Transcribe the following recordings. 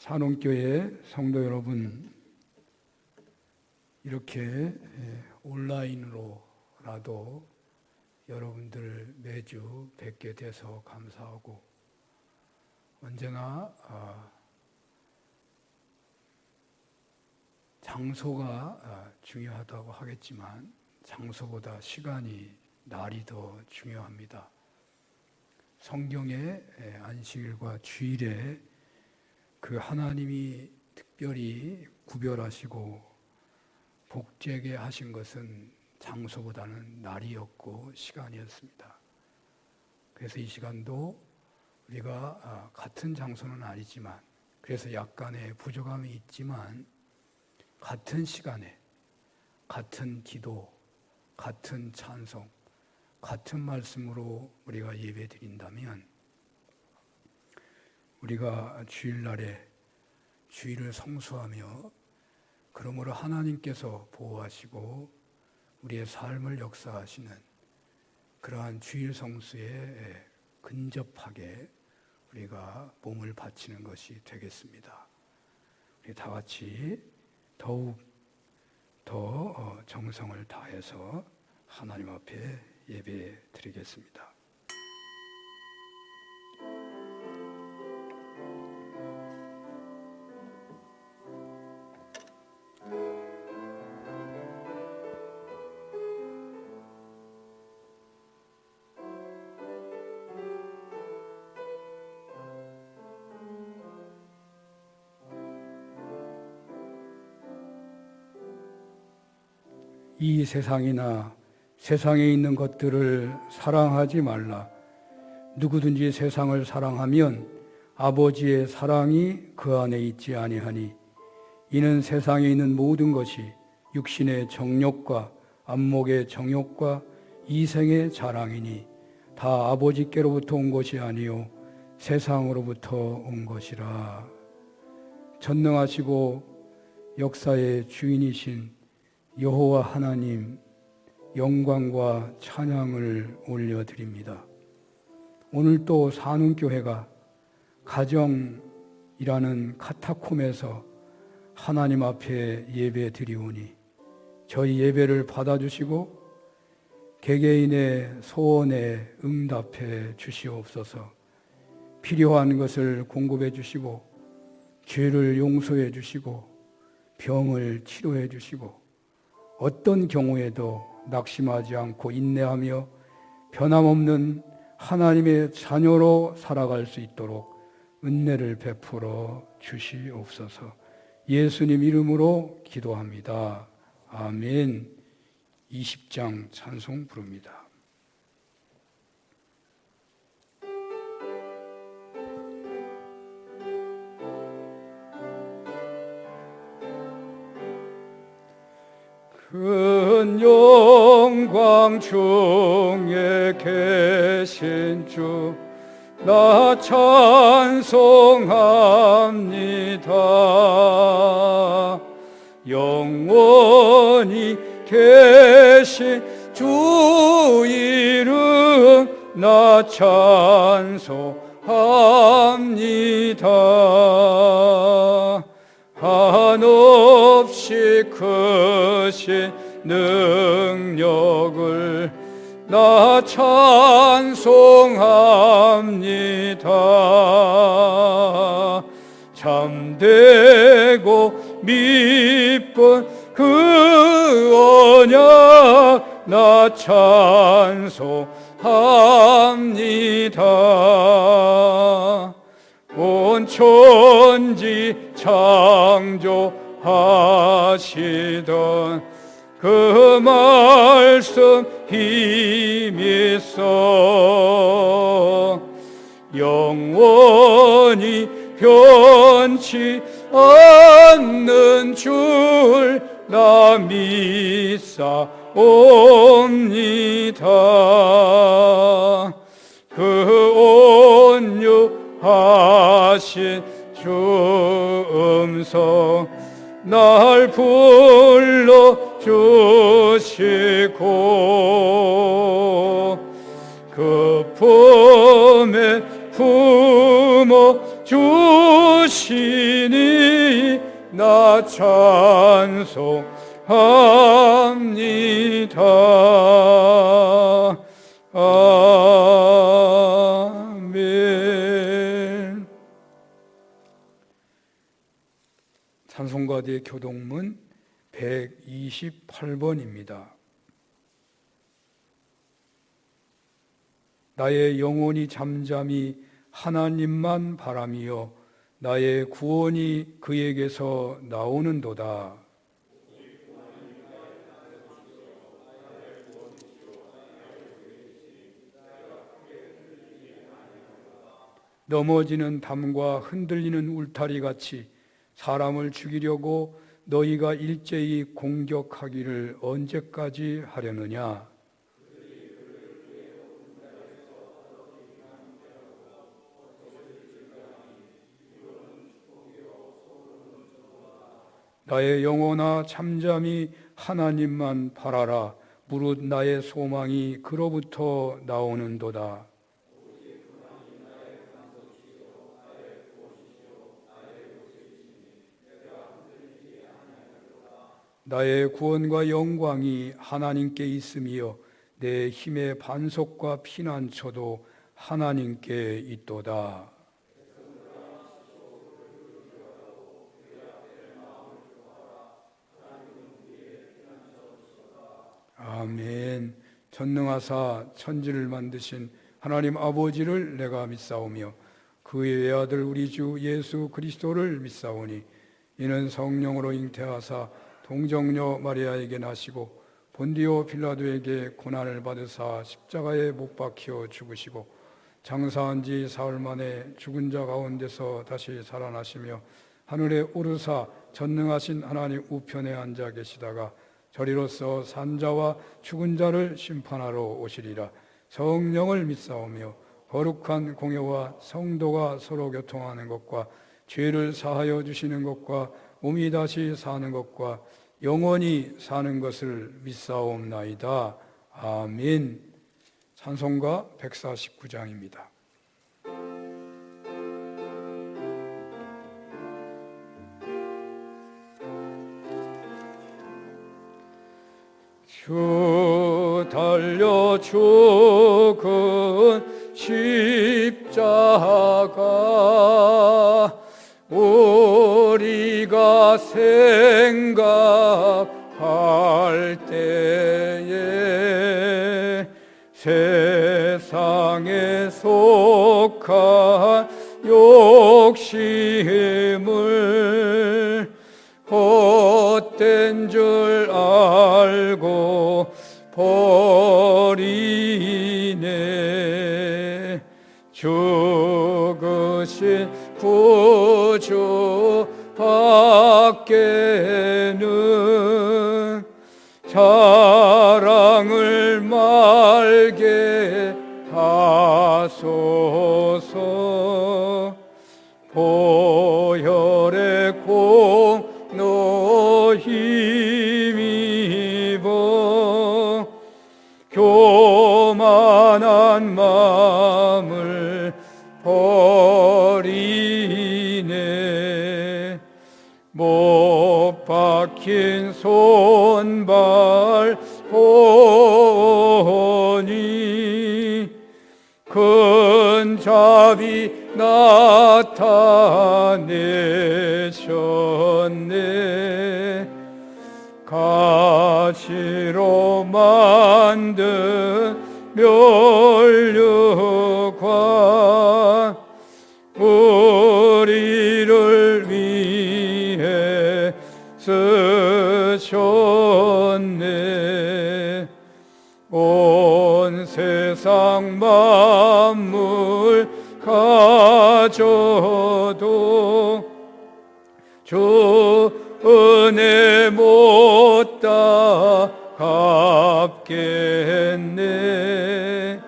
산원교회 성도 여러분, 이렇게 온라인으로라도 여러분들 매주 뵙게 돼서 감사하고, 언제나 장소가 중요하다고 하겠지만 장소보다 시간이, 날이 더 중요합니다. 성경의 안식일과 주일에 그 하나님이 특별히 구별하시고 복되게 하신 것은 장소보다는 날이었고 시간이었습니다. 그래서 이 시간도 우리가 같은 장소는 아니지만, 그래서 약간의 부족함이 있지만 같은 시간에 같은 기도, 같은 찬송, 같은 말씀으로 우리가 예배 드린다면, 우리가 주일날에 주일을 성수하며 그러므로 하나님께서 보호하시고 우리의 삶을 역사하시는 그러한 주일 성수에 근접하게 우리가 몸을 바치는 것이 되겠습니다. 우리 다 같이 더욱 더 정성을 다해서 하나님 앞에 예배 드리겠습니다. 이 세상이나 세상에 있는 것들을 사랑하지 말라. 누구든지 세상을 사랑하면 아버지의 사랑이 그 안에 있지 아니하니, 이는 세상에 있는 모든 것이 육신의 정욕과 안목의 정욕과 이생의 자랑이니 다 아버지께로부터 온 것이 아니요 세상으로부터 온 것이라. 전능하시고 역사의 주인이신 여호와 하나님, 영광과 찬양을 올려드립니다. 오늘 또 산운교회가 가정이라는 카타콤에서 하나님 앞에 예배 드리오니 저희 예배를 받아주시고 개개인의 소원에 응답해 주시옵소서. 필요한 것을 공급해 주시고 죄를 용서해 주시고 병을 치료해 주시고, 어떤 경우에도 낙심하지 않고 인내하며 변함없는 하나님의 자녀로 살아갈 수 있도록 은혜를 베풀어 주시옵소서. 예수님 이름으로 기도합니다. 아멘. 20장 찬송 부릅니다. 큰 영광 중에 계신 주 나 찬송합니다. 영원히 계신 주 이름 나 찬송합니다. 한없이 크신 능력을 나 찬송합니다. 참되고 미쁜 그 언약 나 찬송합니다. 온 천지 창조하시던 그 말씀 힘이 있어 영원히 변치 않는 줄 나 믿사옵니다. 그 온유하신 주 음성 날 불러주시고 그 품에 품어 주시 주시니 나 찬송합니다. 아멘. 찬송가대 교동문 128번입니다. 나의 영혼이 잠잠히 하나님만 바라며 나의 구원이 그에게서 나오는도다. 넘어지는 담과 흔들리는 울타리 같이 사람을 죽이려고 너희가 일제히 공격하기를 언제까지 하려느냐? 나의 영혼아 잠잠히 하나님만 바라라. 무릇 나의 소망이 그로부터 나오는도다. 나의 구원과 영광이 하나님께 있으며 내 힘의 반석과 피난처도 하나님께 있도다. 아멘. 전능하사 천지를 만드신 하나님 아버지를 내가 믿사오며 그의 외아들 우리 주 예수 그리스도를 믿사오니 이는 성령으로 잉태하사 동정녀 마리아에게 나시고 본디오 빌라도에게 고난을 받으사 십자가에 못 박혀 죽으시고 장사한 지 사흘 만에 죽은 자 가운데서 다시 살아나시며 하늘에 오르사 전능하신 하나님 우편에 앉아 계시다가 저리로서 산자와 죽은 자를 심판하러 오시리라. 성령을 믿사오며 거룩한 공예와 성도가 서로 교통하는 것과 죄를 사하여 주시는 것과 몸이 다시 사는 것과 영원히 사는 것을 믿사옵나이다. 아멘. 찬송가 149장입니다. 주 달려 죽은 십자가 우리가 생각할 때에 세상에 속한 욕심을 헛된 줄 알고 버리네. 죽으신 구주 밖에는 자랑을 말게 하소서. 보혈의 공로 힘입어 교만한 마음을 버리네. 못 박힌 손발 보니 큰 자비 나타내셨네. 가시로 만든 멸류관 우리를 위해 쓰셨네. 온 세상 만물 가져도 주 은혜 못다 갚겠네.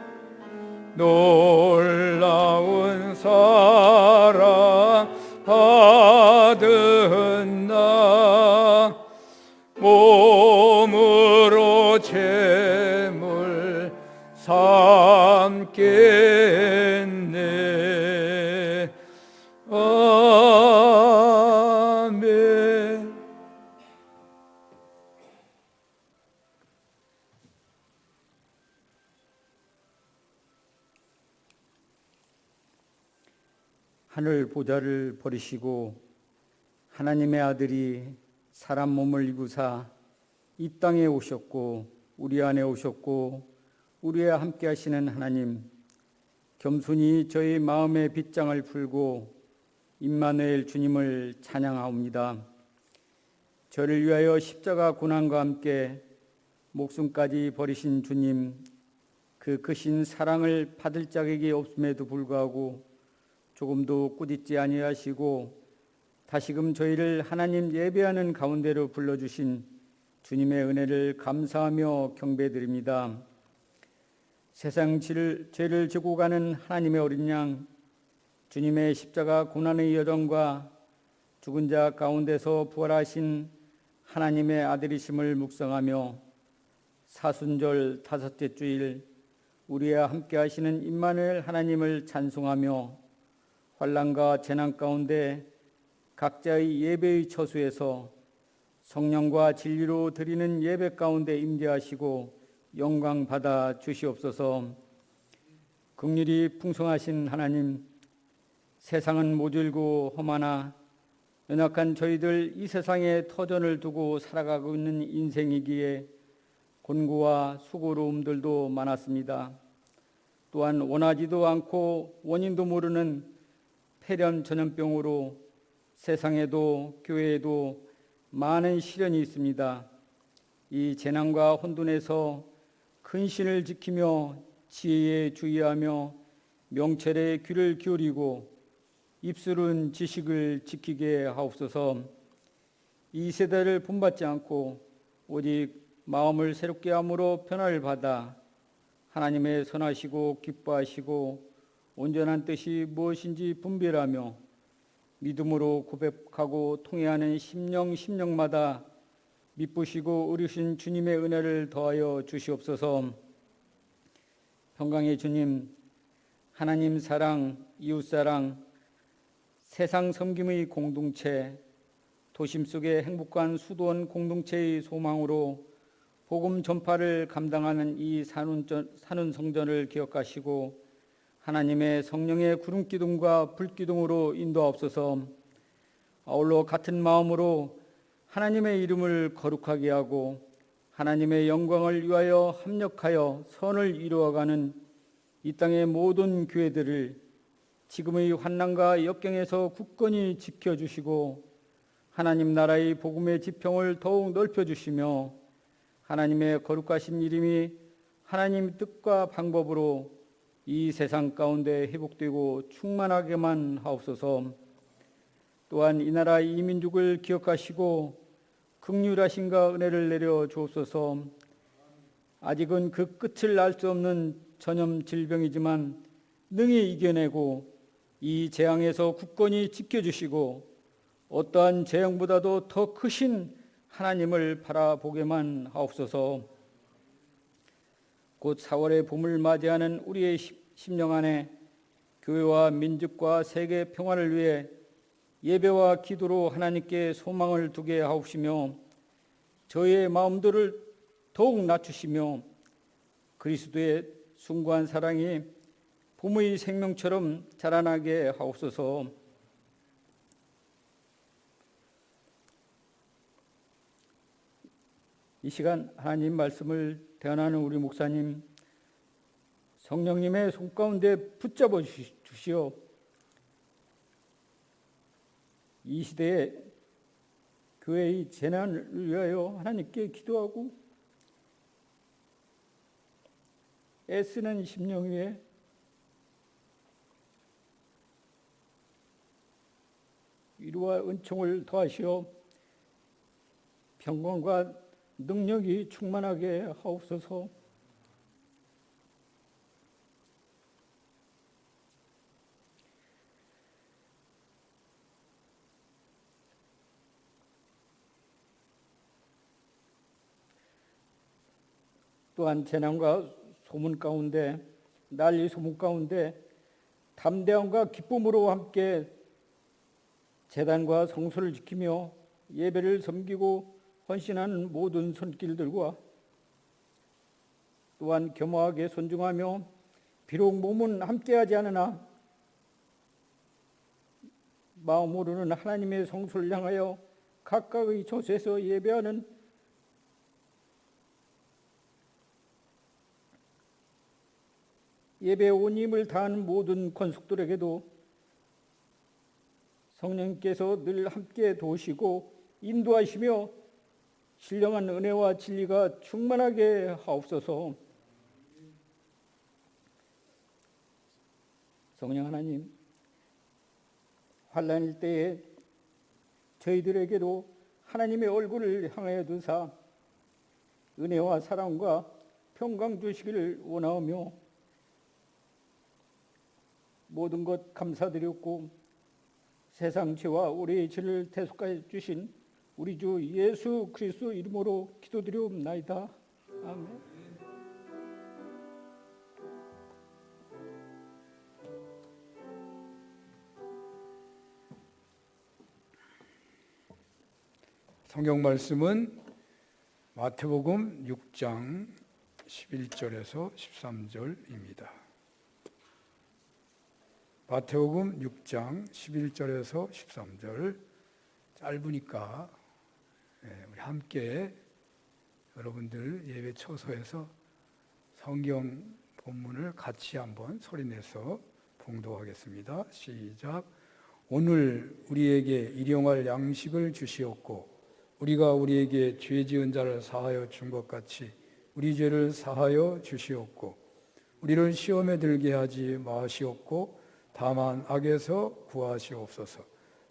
놀라운 사랑 받은 나 몸으로 제물 삼겠네. 아멘. 하늘 보좌를 버리시고 하나님의 아들이 사람 몸을 입으사 이 땅에 오셨고 우리 안에 오셨고 우리와 함께 하시는 하나님, 겸손히 저희 마음의 빗장을 풀고 임마누엘 주님을 찬양하옵니다. 저를 위하여 십자가 고난과 함께 목숨까지 버리신 주님, 그 크신 사랑을 받을 자격이 없음에도 불구하고 조금도 꾸짖지 아니하시고 다시금 저희를 하나님 예배하는 가운데로 불러주신 주님의 은혜를 감사하며 경배드립니다. 세상 죄를 지고 가는 하나님의 어린 양, 주님의 십자가 고난의 여정과 죽은 자 가운데서 부활하신 하나님의 아들이심을 묵상하며 사순절 다섯째 주일 우리와 함께 하시는 임마누엘 하나님을 찬송하며 환난과 재난 가운데 각자의 예배의 처소에서 성령과 진리로 드리는 예배 가운데 임재하시고 영광 받아 주시옵소서. 긍휼이 풍성하신 하나님, 세상은 모질고 험하나 연약한 저희들 이 세상에 터전을 두고 살아가고 있는 인생이기에 곤고와 수고로움들도 많았습니다. 또한 원하지도 않고 원인도 모르는 폐렴 전염병으로 세상에도 교회에도 많은 시련이 있습니다. 이 재난과 혼돈에서 근신을 지키며 지혜에 주의하며 명철에 귀를 기울이고 입술은 지식을 지키게 하옵소서. 이 세대를 본받지 않고 오직 마음을 새롭게 함으로 변화를 받아 하나님의 선하시고 기뻐하시고 온전한 뜻이 무엇인지 분별하며 믿음으로 고백하고 통회하는 심령마다 미쁘시고 의리신 주님의 은혜를 더하여 주시옵소서. 평강의 주님, 하나님 사랑, 이웃 사랑, 세상 섬김의 공동체, 도심 속의 행복한 수도원 공동체의 소망으로 복음 전파를 감당하는 이 사는 성전을 기억하시고 하나님의 성령의 구름기둥과 불기둥으로 인도하옵소서. 아울러 같은 마음으로 하나님의 이름을 거룩하게 하고 하나님의 영광을 위하여 합력하여 선을 이루어가는 이 땅의 모든 교회들을 지금의 환난과 역경에서 굳건히 지켜주시고 하나님 나라의 복음의 지평을 더욱 넓혀주시며 하나님의 거룩하신 이름이 하나님 뜻과 방법으로 이 세상 가운데 회복되고 충만하게만 하옵소서. 또한 이 나라 이 민족을 기억하시고 긍휼하심과 은혜를 내려 주옵소서. 아직은 그 끝을 알 수 없는 전염 질병이지만 능히 이겨내고 이 재앙에서 굳건히 지켜주시고 어떠한 재앙보다도 더 크신 하나님을 바라보게만 하옵소서. 곧 4월의 봄을 맞이하는 우리의 심령 안에 교회와 민족과 세계 평화를 위해 예배와 기도로 하나님께 소망을 두게 하옵시며 저희의 마음들을 더욱 낮추시며 그리스도의 숭고한 사랑이 봄의 생명처럼 자라나게 하옵소서. 이 시간 하나님 말씀을 대언하는 우리 목사님, 성령님의 손 가운데 붙잡아 주시오. 이 시대에 교회의 재난을 위하여 하나님께 기도하고 애쓰는 심령 위에 위로와 은총을 더하시어 평강과 능력이 충만하게 하옵소서. 또한 재난과 소문 가운데 난리 소문 가운데 담대함과 기쁨으로 함께 제단과 성소를 지키며 예배를 섬기고 헌신하는 모든 손길들과 또한 겸허하게 존중하며 비록 몸은 함께하지 않으나 마음으로는 하나님의 성소를 향하여 각각의 처소에서 예배하는 예배에 온 힘을 다하는 모든 권속들에게도 성령께서 늘 함께 도우시고 인도하시며 신령한 은혜와 진리가 충만하게 하옵소서. 성령 하나님, 환난일 때에 저희들에게도 하나님의 얼굴을 향하여 두사 은혜와 사랑과 평강 주시기를 원하오며 모든 것 감사드렸고 세상 죄와 우리의 죄를 대속하여 주신 우리 주 예수 그리스도 이름으로 기도드리옵나이다. 아멘. 성경 말씀은 마태복음 6장 11절에서 13절입니다. 마태복음 6장 11절에서 13절 짧으니까 우리 함께 여러분들 예배 처소에서 성경 본문을 같이 한번 소리내서 봉독하겠습니다. 시작. 오늘 우리에게 일용할 양식을 주시옵고 우리가 우리에게 죄 지은 자를 사하여 준 것 같이 우리 죄를 사하여 주시옵고 우리를 시험에 들게 하지 마시옵고 다만 악에서 구하시옵소서.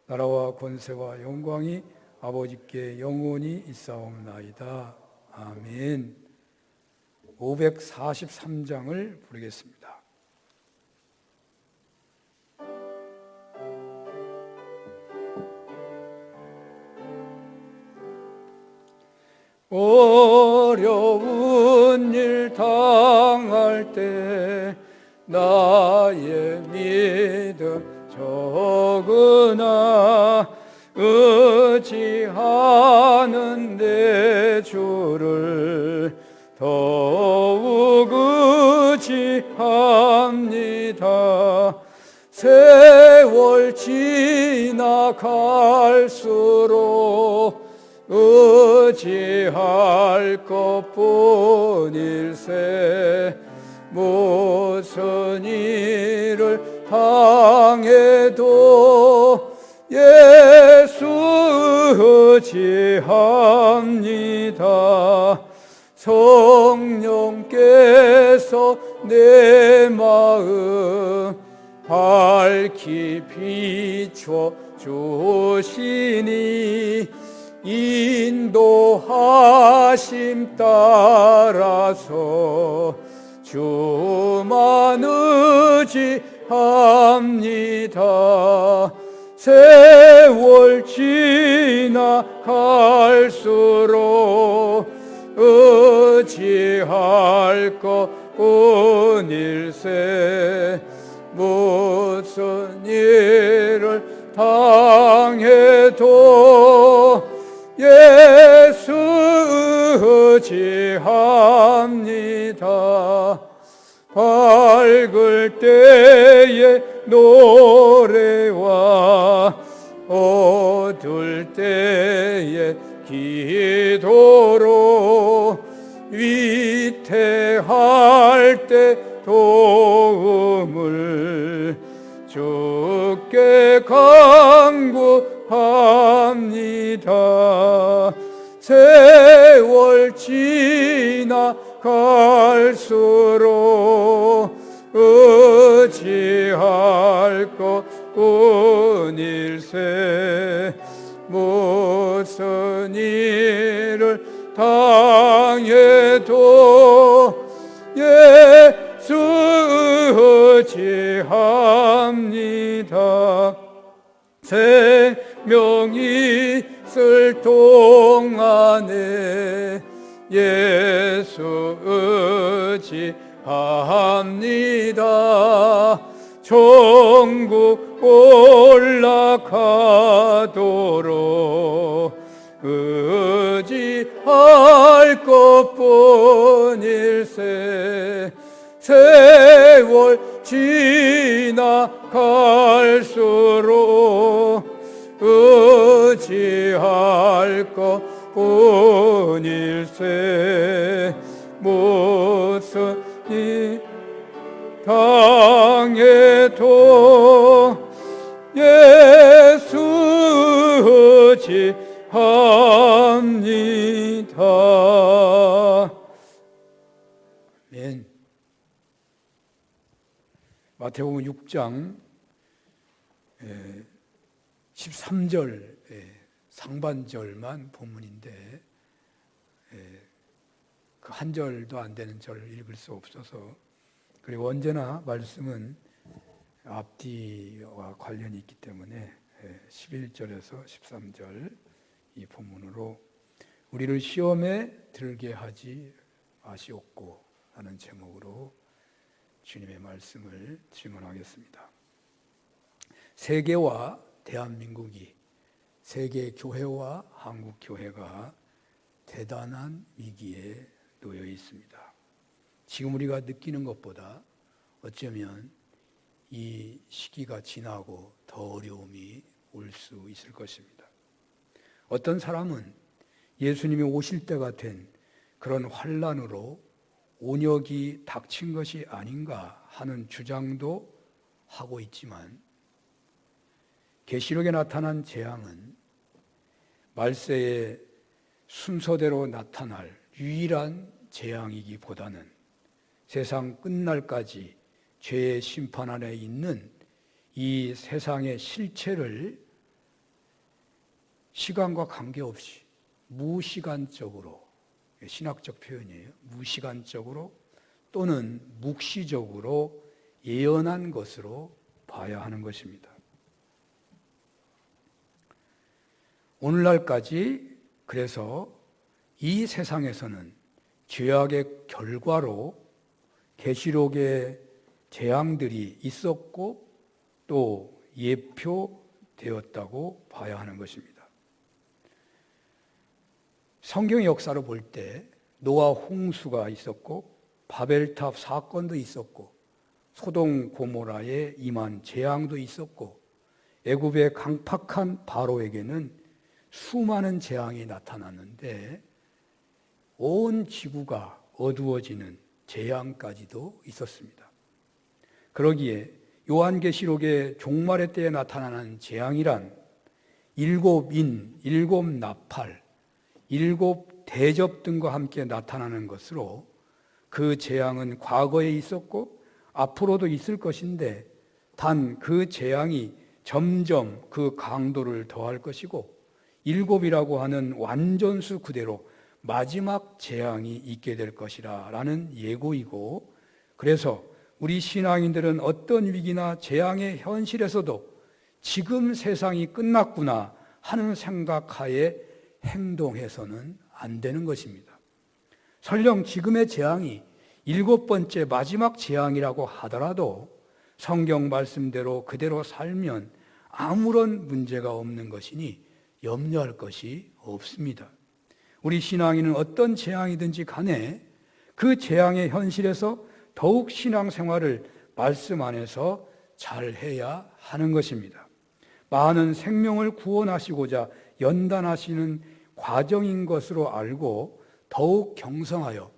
나라와 권세와 영광이 아버지께 영원히 있사옵나이다. 아멘. 543장을 부르겠습니다. 어려운 일 당할 때 나의 믿음 적으나 의지하는 내 주를 더욱 의지합니다. 세월 지나갈수록 의지할 것뿐일세. 무슨 일을 당해도 예수 의지합니다. 성령께서 내 마음 밝히 비춰 주시니 인도하심 따라서 주만 의지합니다. 세월 지나갈수록 의지할 것뿐일세. 무슨 일을 당해도 예수 의지합니다. 밝을 때에 노래와 어두울 때에 기도로 위태할 때 도움을 주께 간구합니다. 세월 지나갈수록 의지할 것뿐일세. 무슨 일을 당해도 예수 의지합니다. 생명이 있을 동안에 예수 의지합니다. 천국 올라가도록 의지할 것뿐일세. 세월 지나갈수록 의지할 것뿐일세. 무슨 이 당해도 예수 지합니다. 아멘. 마태복음 6장 13절 상반절만 본문인데 그 한 절도 안 되는 절을 읽을 수 없어서, 그리고 언제나 말씀은 앞뒤와 관련이 있기 때문에 11절에서 13절 이 본문으로 우리를 시험에 들게 하지 마시옵고 하는 제목으로 주님의 말씀을 증언하겠습니다. 세계와 대한민국이, 세계 교회와 한국 교회가 대단한 위기에 놓여 있습니다. 지금 우리가 느끼는 것보다 어쩌면 이 시기가 지나고 더 어려움이 올 수 있을 것입니다. 어떤 사람은 예수님이 오실 때가 된 그런 환난으로 온역이 닥친 것이 아닌가 하는 주장도 하고 있지만, 계시록에 나타난 재앙은 말세의 순서대로 나타날 유일한 재앙이기보다는 세상 끝날까지 죄의 심판 안에 있는 이 세상의 실체를 시간과 관계없이 무시간적으로, 신학적 표현이에요, 무시간적으로 또는 묵시적으로 예언한 것으로 봐야 하는 것입니다. 오늘날까지 그래서 이 세상에서는 죄악의 결과로 계시록의 재앙들이 있었고 또 예표되었다고 봐야 하는 것입니다. 성경의 역사로 볼 때 노아 홍수가 있었고 바벨탑 사건도 있었고 소돔 고모라에 임한 재앙도 있었고 애굽의 강팍한 바로에게는 수많은 재앙이 나타났는데 온 지구가 어두워지는 재앙까지도 있었습니다. 그러기에 요한계시록의 종말의 때에 나타나는 재앙이란 일곱 인, 일곱 나팔, 일곱 대접 등과 함께 나타나는 것으로 그 재앙은 과거에 있었고 앞으로도 있을 것인데 단 그 재앙이 점점 그 강도를 더할 것이고 일곱이라고 하는 완전수 그대로 마지막 재앙이 있게 될 것이라 라는 예고이고, 그래서 우리 신앙인들은 어떤 위기나 재앙의 현실에서도 지금 세상이 끝났구나 하는 생각하에 행동해서는 안 되는 것입니다. 설령 지금의 재앙이 일곱 번째 마지막 재앙이라고 하더라도 성경 말씀대로 그대로 살면 아무런 문제가 없는 것이니 염려할 것이 없습니다. 우리 신앙인은 어떤 재앙이든지 간에 그 재앙의 현실에서 더욱 신앙생활을 말씀 안에서 잘 해야 하는 것입니다. 많은 생명을 구원하시고자 연단하시는 과정인 것으로 알고 더욱 경성하여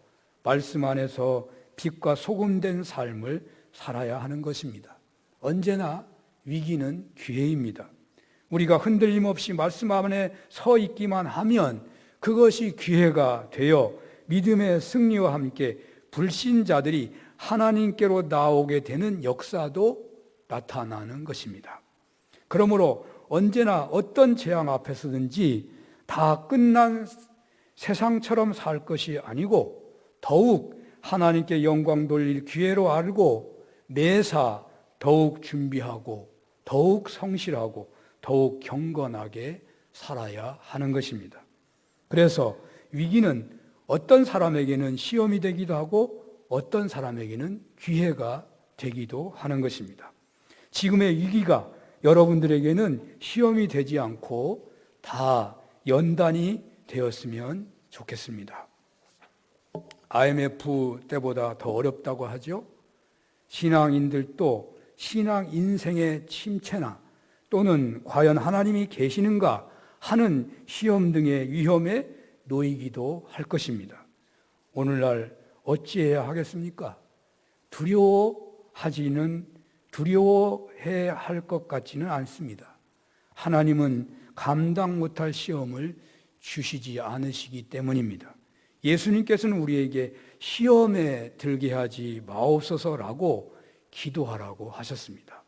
말씀 안에서 빛과 소금된 삶을 살아야 하는 것입니다. 언제나 위기는 기회입니다. 우리가 흔들림 없이 말씀 안에 서 있기만 하면 그것이 기회가 되어 믿음의 승리와 함께 불신자들이 하나님께로 나오게 되는 역사도 나타나는 것입니다. 그러므로 언제나 어떤 재앙 앞에서든지 다 끝난 세상처럼 살 것이 아니고 더욱 하나님께 영광 돌릴 기회로 알고 매사 더욱 준비하고 더욱 성실하고 더욱 경건하게 살아야 하는 것입니다. 그래서 위기는 어떤 사람에게는 시험이 되기도 하고 어떤 사람에게는 기회가 되기도 하는 것입니다. 지금의 위기가 여러분들에게는 시험이 되지 않고 다 연단이 되었으면 좋겠습니다. IMF 때보다 더 어렵다고 하죠. 신앙인들도 신앙 인생의 침체나 또는 과연 하나님이 계시는가 하는 시험 등의 위험에 놓이기도 할 것입니다. 오늘날 어찌해야 하겠습니까? 두려워해야 할 것 같지는 않습니다. 하나님은 감당 못할 시험을 주시지 않으시기 때문입니다. 예수님께서는 우리에게 시험에 들게 하지 마옵소서라고 기도하라고 하셨습니다.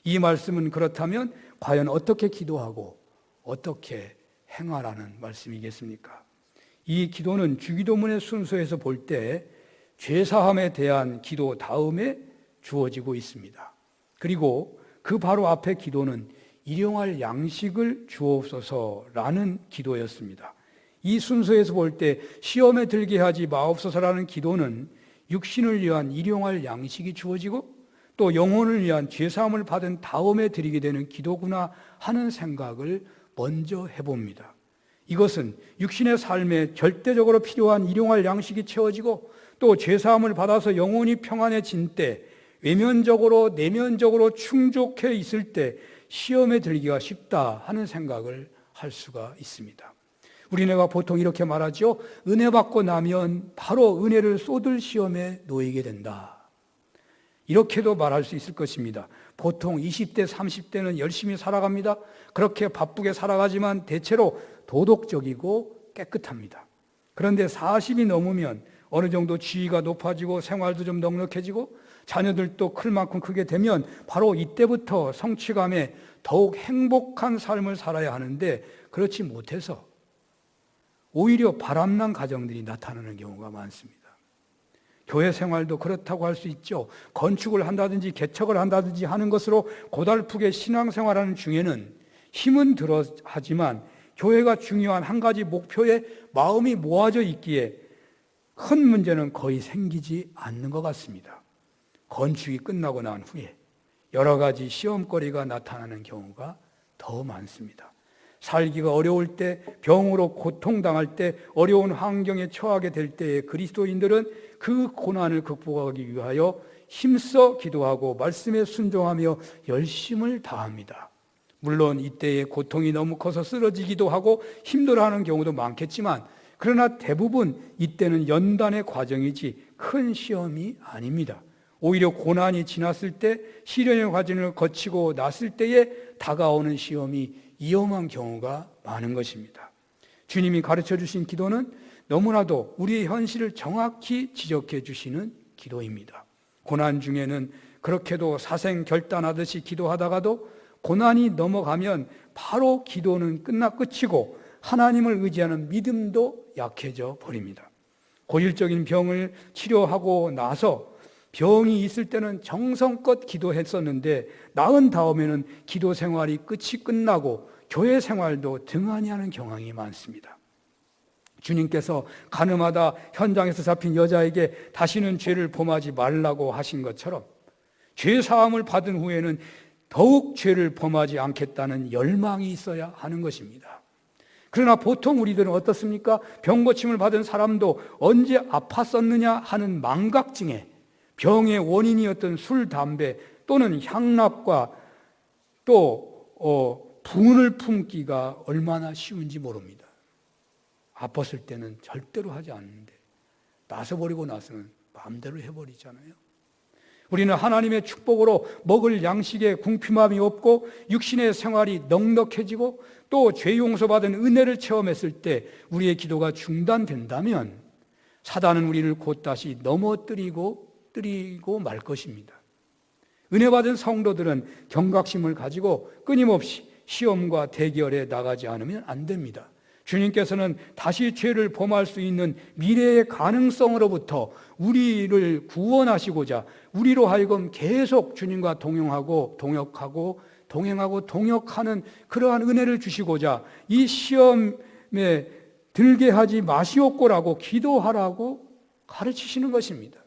이 말씀은 그렇다면 과연 어떻게 기도하고 어떻게 행하라는 말씀이겠습니까? 이 기도는 주기도문의 순서에서 볼 때 죄사함에 대한 기도 다음에 주어지고 있습니다. 그리고 그 바로 앞에 기도는 일용할 양식을 주옵소서라는 기도였습니다. 이 순서에서 볼 때 시험에 들게 하지 마옵소서라는 기도는 육신을 위한 일용할 양식이 주어지고 또 영혼을 위한 죄사함을 받은 다음에 드리게 되는 기도구나 하는 생각을 먼저 해봅니다. 이것은 육신의 삶에 절대적으로 필요한 일용할 양식이 채워지고 또 죄사함을 받아서 영혼이 평안해진 때 외면적으로 내면적으로 충족해 있을 때 시험에 들기가 쉽다 하는 생각을 할 수가 있습니다. 우리네가 보통 이렇게 말하죠. 은혜 받고 나면 바로 은혜를 쏟을 시험에 놓이게 된다. 이렇게도 말할 수 있을 것입니다. 보통 20대, 30대는 열심히 살아갑니다. 그렇게 바쁘게 살아가지만 대체로 도덕적이고 깨끗합니다. 그런데 40이 넘으면 어느 정도 지위가 높아지고 생활도 좀 넉넉해지고 자녀들도 클 만큼 크게 되면 바로 이때부터 성취감에 더욱 행복한 삶을 살아야 하는데 그렇지 못해서 오히려 바람난 가정들이 나타나는 경우가 많습니다. 교회 생활도 그렇다고 할 수 있죠. 건축을 한다든지 개척을 한다든지 하는 것으로 고달프게 신앙생활하는 중에는 힘은 들어 하지만 교회가 중요한 한 가지 목표에 마음이 모아져 있기에 큰 문제는 거의 생기지 않는 것 같습니다. 건축이 끝나고 난 후에 여러 가지 시험거리가 나타나는 경우가 더 많습니다. 살기가 어려울 때, 병으로 고통당할 때, 어려운 환경에 처하게 될 때에 그리스도인들은 그 고난을 극복하기 위하여 힘써 기도하고 말씀에 순종하며 열심을 다합니다. 물론 이때의 고통이 너무 커서 쓰러지기도 하고 힘들어하는 경우도 많겠지만 그러나 대부분 이때는 연단의 과정이지 큰 시험이 아닙니다. 오히려 고난이 지났을 때 시련의 과정을 거치고 났을 때에 다가오는 시험이 위험한 경우가 많은 것입니다. 주님이 가르쳐 주신 기도는 너무나도 우리의 현실을 정확히 지적해 주시는 기도입니다. 고난 중에는 그렇게도 사생결단하듯이 기도하다가도 고난이 넘어가면 바로 기도는 끝이고 하나님을 의지하는 믿음도 약해져 버립니다. 고질적인 병을 치료하고 나서 병이 있을 때는 정성껏 기도했었는데 나은 다음에는 기도 생활이 끝이 끝나고 교회 생활도 등한히 하는 경향이 많습니다. 주님께서 가늠하다 현장에서 잡힌 여자에게 다시는 죄를 범하지 말라고 하신 것처럼 죄 사함을 받은 후에는 더욱 죄를 범하지 않겠다는 열망이 있어야 하는 것입니다. 그러나 보통 우리들은 어떻습니까? 병고침을 받은 사람도 언제 아팠었느냐 하는 망각증에 병의 원인이었던 술, 담배 또는 향락과 또 분을 품기가 얼마나 쉬운지 모릅니다. 아팠을 때는 절대로 하지 않는데 나서버리고 나서는 마음대로 해버리잖아요. 우리는 하나님의 축복으로 먹을 양식에 궁핍함이 없고 육신의 생활이 넉넉해지고 또 죄 용서받은 은혜를 체험했을 때 우리의 기도가 중단된다면 사단은 우리를 곧 다시 넘어뜨리고 말 것입니다. 은혜 받은 성도들은 경각심을 가지고 끊임없이 시험과 대결에 나가지 않으면 안 됩니다. 주님께서는 다시 죄를 범할 수 있는 미래의 가능성으로부터 우리를 구원하시고자 우리로 하여금 계속 주님과 동행하는 그러한 은혜를 주시고자 이 시험에 들게 하지 마시옵고라고 기도하라고 가르치시는 것입니다.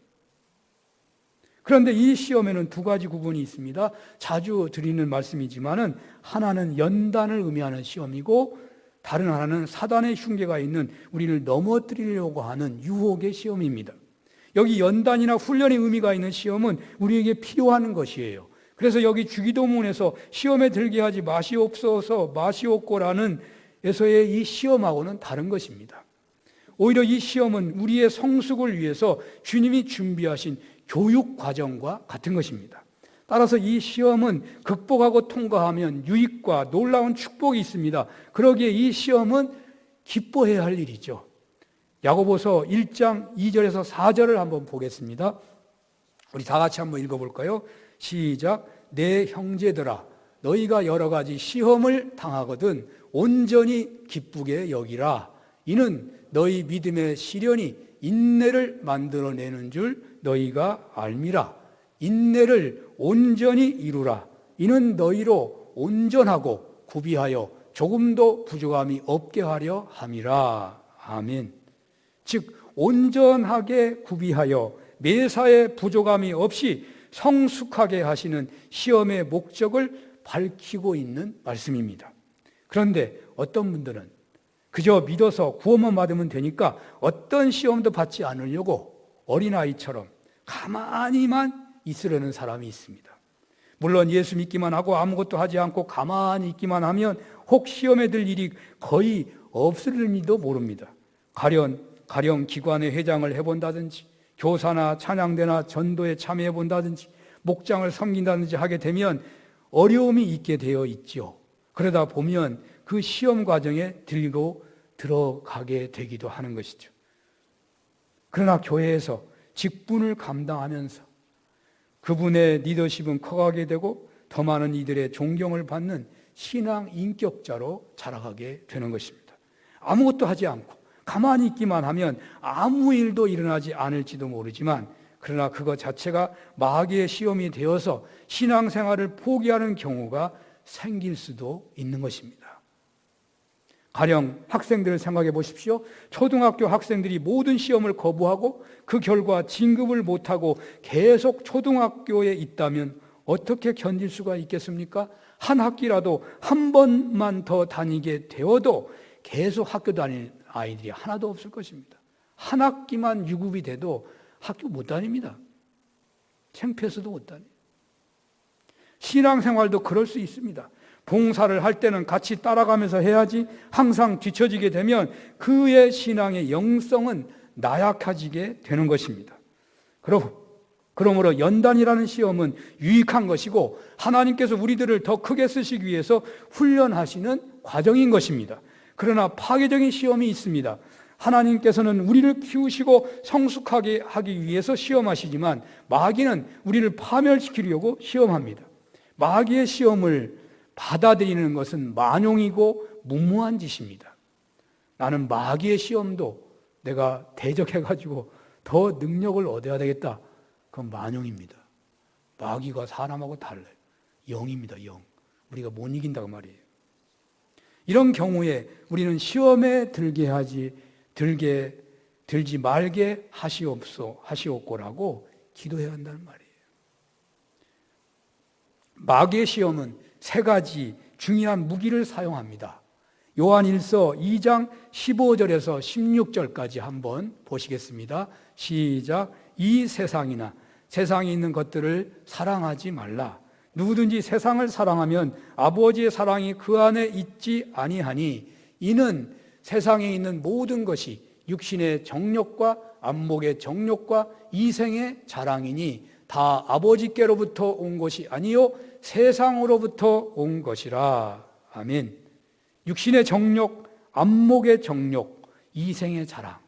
그런데 이 시험에는 두 가지 구분이 있습니다. 자주 드리는 말씀이지만은 하나는 연단을 의미하는 시험이고 다른 하나는 사단의 흉계가 있는 우리를 넘어뜨리려고 하는 유혹의 시험입니다. 여기 연단이나 훈련의 의미가 있는 시험은 우리에게 필요한 것이에요. 그래서 여기 주기도문에서 시험에 들게 하지 마시옵소서 마시옵고라는 에서의 이 시험하고는 다른 것입니다. 오히려 이 시험은 우리의 성숙을 위해서 주님이 준비하신 교육 과정과 같은 것입니다. 따라서 이 시험은 극복하고 통과하면 유익과 놀라운 축복이 있습니다. 그러기에 이 시험은 기뻐해야 할 일이죠. 야고보서 1장 2절에서 4절을 한번 보겠습니다. 우리 다 같이 한번 읽어볼까요? 시작. 내 형제들아 너희가 여러 가지 시험을 당하거든 온전히 기쁘게 여기라. 이는 너희 믿음의 시련이 인내를 만들어내는 줄 너희가 알미라. 인내를 온전히 이루라. 이는 너희로 온전하고 구비하여 조금도 부족함이 없게 하려 함이라. 아멘. 즉 온전하게 구비하여 매사에 부족함이 없이 성숙하게 하시는 시험의 목적을 밝히고 있는 말씀입니다. 그런데 어떤 분들은 그저 믿어서 구원만 받으면 되니까 어떤 시험도 받지 않으려고 어린아이처럼 가만히만 있으려는 사람이 있습니다. 물론 예수 믿기만 하고 아무것도 하지 않고 가만히 있기만 하면 혹 시험에 들 일이 거의 없을지도 모릅니다. 가령 기관의 회장을 해본다든지 교사나 찬양대나 전도에 참여해 본다든지 목장을 섬긴다든지 하게 되면 어려움이 있게 되어 있죠. 그러다 보면 그 시험 과정에 들고 들어가게 되기도 하는 것이죠. 그러나 교회에서 직분을 감당하면서 그분의 리더십은 커가게 되고 더 많은 이들의 존경을 받는 신앙 인격자로 자라가게 되는 것입니다. 아무것도 하지 않고 가만히 있기만 하면 아무 일도 일어나지 않을지도 모르지만 그러나 그것 자체가 마귀의 시험이 되어서 신앙생활을 포기하는 경우가 생길 수도 있는 것입니다. 가령 학생들을 생각해 보십시오. 초등학교 학생들이 모든 시험을 거부하고 그 결과 진급을 못하고 계속 초등학교에 있다면 어떻게 견딜 수가 있겠습니까? 한 학기라도 한 번만 더 다니게 되어도 계속 학교 다닐 아이들이 하나도 없을 것입니다. 한 학기만 유급이 돼도 학교 못 다닙니다. 창피해서도 못 다녀요. 신앙생활도 그럴 수 있습니다. 봉사를 할 때는 같이 따라가면서 해야지 항상 뒤처지게 되면 그의 신앙의 영성은 나약해지게 되는 것입니다. 그러므로 연단이라는 시험은 유익한 것이고 하나님께서 우리들을 더 크게 쓰시기 위해서 훈련하시는 과정인 것입니다. 그러나 파괴적인 시험이 있습니다. 하나님께서는 우리를 키우시고 성숙하게 하기 위해서 시험하시지만 마귀는 우리를 파멸시키려고 시험합니다. 마귀의 시험을 받아들이는 것은 만용이고 무모한 짓입니다. 나는 마귀의 시험도 내가 대적해가지고 더 능력을 얻어야 되겠다. 그건 만용입니다. 마귀가 사람하고 달라요. 영입니다. 영. 우리가 못 이긴다고 말이에요. 이런 경우에 우리는 시험에 들지 말게 하시옵고라고 기도해야 한다는 말이에요. 마귀의 시험은 세 가지 중요한 무기를 사용합니다. 요한일서 2장 15절에서 16절까지 한번 보시겠습니다. 시작. 이 세상이나 세상에 있는 것들을 사랑하지 말라. 누구든지 세상을 사랑하면 아버지의 사랑이 그 안에 있지 아니하니 이는 세상에 있는 모든 것이 육신의 정욕과 안목의 정욕과 이생의 자랑이니 다 아버지께로부터 온 것이 아니요 세상으로부터 온 것이라. 아멘. 육신의 정욕, 안목의 정욕, 이생의 자랑.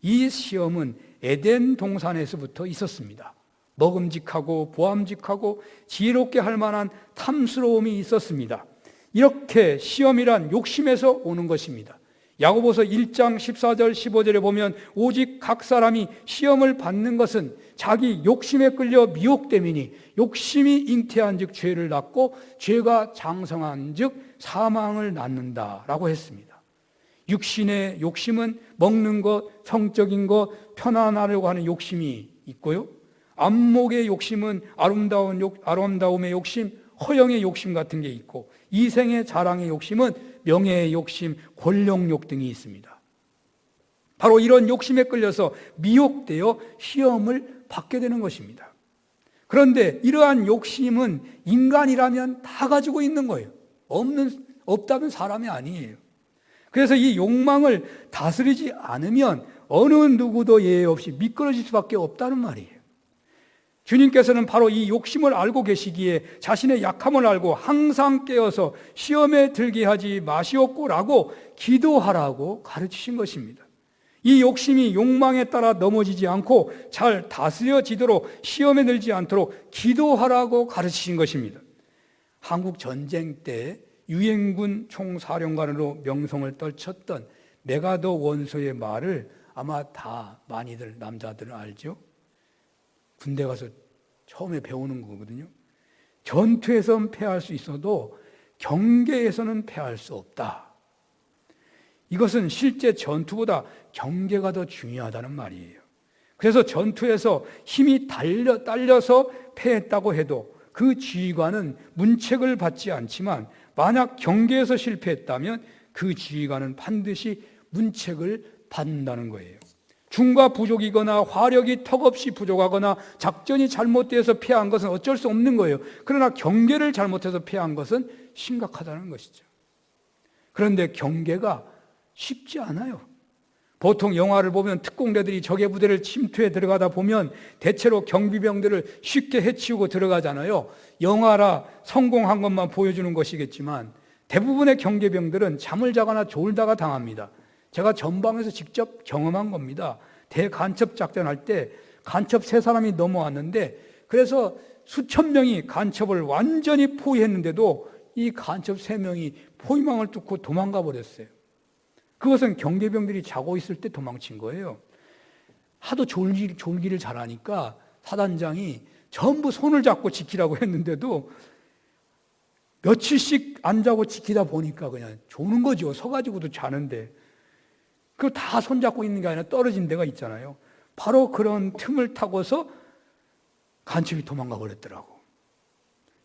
이 시험은 에덴 동산에서부터 있었습니다. 먹음직하고 보암직하고 지혜롭게 할 만한 탐스러움이 있었습니다. 이렇게 시험이란 욕심에서 오는 것입니다. 야고보서 1장 14절 15절에 보면 오직 각 사람이 시험을 받는 것은 자기 욕심에 끌려 미혹됨이니 욕심이 잉태한 즉 죄를 낳고 죄가 장성한 즉 사망을 낳는다라고 했습니다. 육신의 욕심은 먹는 것, 성적인 것, 편안하려고 하는 욕심이 있고요. 안목의 욕심은 아름다움의 욕심, 허영의 욕심 같은 게 있고 이생의 자랑의 욕심은 명예의 욕심, 권력욕 등이 있습니다. 바로 이런 욕심에 끌려서 미혹되어 시험을 받게 되는 것입니다. 그런데 이러한 욕심은 인간이라면 다 가지고 있는 거예요. 없다면 사람이 아니에요. 그래서 이 욕망을 다스리지 않으면 어느 누구도 예외 없이 미끄러질 수밖에 없다는 말이에요. 주님께서는 바로 이 욕심을 알고 계시기에 자신의 약함을 알고 항상 깨어서 시험에 들게 하지 마시옵고라고 기도하라고 가르치신 것입니다. 이 욕심이 욕망에 따라 넘어지지 않고 잘 다스려지도록 시험에 들지 않도록 기도하라고 가르치신 것입니다. 한국 전쟁 때 유엔군 총사령관으로 명성을 떨쳤던 메가더 원소의 말을 아마 다 많이들 남자들은 알죠? 군대 가서 처음에 배우는 거거든요. 전투에서는 패할 수 있어도 경계에서는 패할 수 없다. 이것은 실제 전투보다 경계가 더 중요하다는 말이에요. 그래서 전투에서 힘이 딸려서 패했다고 해도 그 지휘관은 문책을 받지 않지만 만약 경계에서 실패했다면 그 지휘관은 반드시 문책을 받는다는 거예요. 중과 부족이거나 화력이 턱없이 부족하거나 작전이 잘못되어서 패한 것은 어쩔 수 없는 거예요. 그러나 경계를 잘못해서 패한 것은 심각하다는 것이죠. 그런데 경계가 쉽지 않아요. 보통 영화를 보면 특공대들이 적의 부대를 침투해 들어가다 보면 대체로 경비병들을 쉽게 해치우고 들어가잖아요. 영화라 성공한 것만 보여주는 것이겠지만 대부분의 경계병들은 잠을 자거나 졸다가 당합니다. 제가 전방에서 직접 경험한 겁니다. 대간첩 작전할 때 간첩 3사람이 넘어왔는데 그래서 수천 명이 간첩을 완전히 포위했는데도 이 간첩 3명이 포위망을 뚫고 도망가 버렸어요. 그것은 경계병들이 자고 있을 때 도망친 거예요. 하도 졸기를 잘하니까 사단장이 전부 손을 잡고 지키라고 했는데도 며칠씩 안 자고 지키다 보니까 그냥 조는 거죠. 서가지고도 자는데. 그 다 손잡고 있는 게 아니라 떨어진 데가 있잖아요. 바로 그런 틈을 타고서 간첩이 도망가 버렸더라고.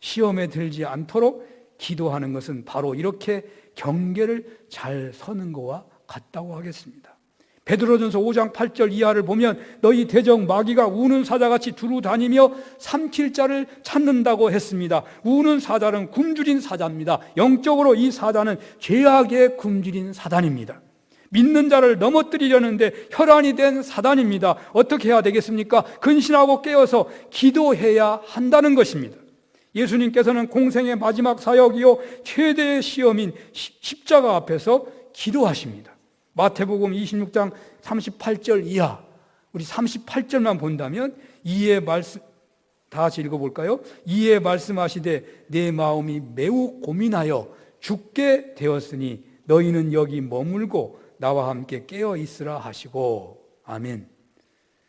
시험에 들지 않도록 기도하는 것은 바로 이렇게 경계를 잘 서는 것과 같다고 하겠습니다. 베드로전서 5장 8절 이하를 보면 너희 대적 마귀가 우는 사자같이 두루 다니며 삼킬 자를 찾는다고 했습니다. 우는 사자는 굶주린 사자입니다. 영적으로 이 사자는 죄악의 굶주린 사단입니다. 믿는 자를 넘어뜨리려는데 혈안이 된 사단입니다. 어떻게 해야 되겠습니까? 근신하고 깨어서 기도해야 한다는 것입니다. 예수님께서는 공생의 마지막 사역이요 최대의 시험인 십자가 앞에서 기도하십니다. 마태복음 26장 38절 이하, 우리 38절만 본다면 이에 말씀, 다 같이 읽어볼까요? 이에 말씀하시되 내 마음이 매우 고민하여 죽게 되었으니 너희는 여기 머물고 나와 함께 깨어 있으라 하시고. 아멘.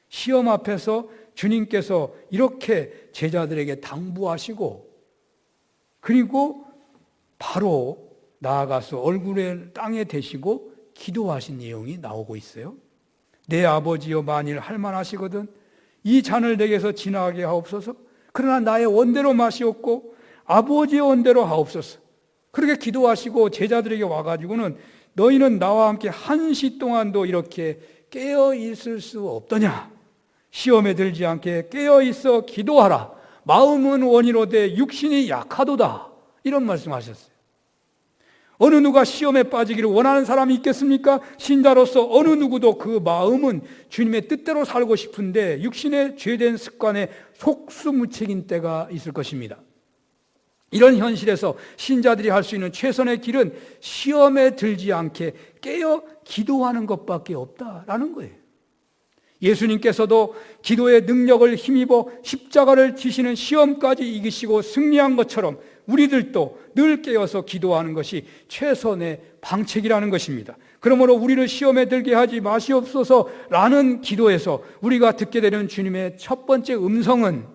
시험 앞에서 주님께서 이렇게 제자들에게 당부하시고 그리고 바로 나아가서 얼굴을 땅에 대시고 기도하신 내용이 나오고 있어요. 내 아버지여 만일 할만하시거든 이 잔을 내게서 지나가게 하옵소서. 그러나 나의 원대로 마시옵고 아버지의 원대로 하옵소서. 그렇게 기도하시고 제자들에게 와가지고는 너희는 나와 함께 한시 동안도 이렇게 깨어 있을 수 없더냐. 시험에 들지 않게 깨어 있어 기도하라. 마음은 원이로되 육신이 약하도다. 이런 말씀하셨어요. 어느 누가 시험에 빠지기를 원하는 사람이 있겠습니까? 신자로서 어느 누구도 그 마음은 주님의 뜻대로 살고 싶은데 육신의 죄된 습관에 속수무책인 때가 있을 것입니다. 이런 현실에서 신자들이 할 수 있는 최선의 길은 시험에 들지 않게 깨어 기도하는 것밖에 없다라는 거예요. 예수님께서도 기도의 능력을 힘입어 십자가를 지시는 시험까지 이기시고 승리한 것처럼 우리들도 늘 깨어서 기도하는 것이 최선의 방책이라는 것입니다. 그러므로 우리를 시험에 들게 하지 마시옵소서라는 기도에서 우리가 듣게 되는 주님의 첫 번째 음성은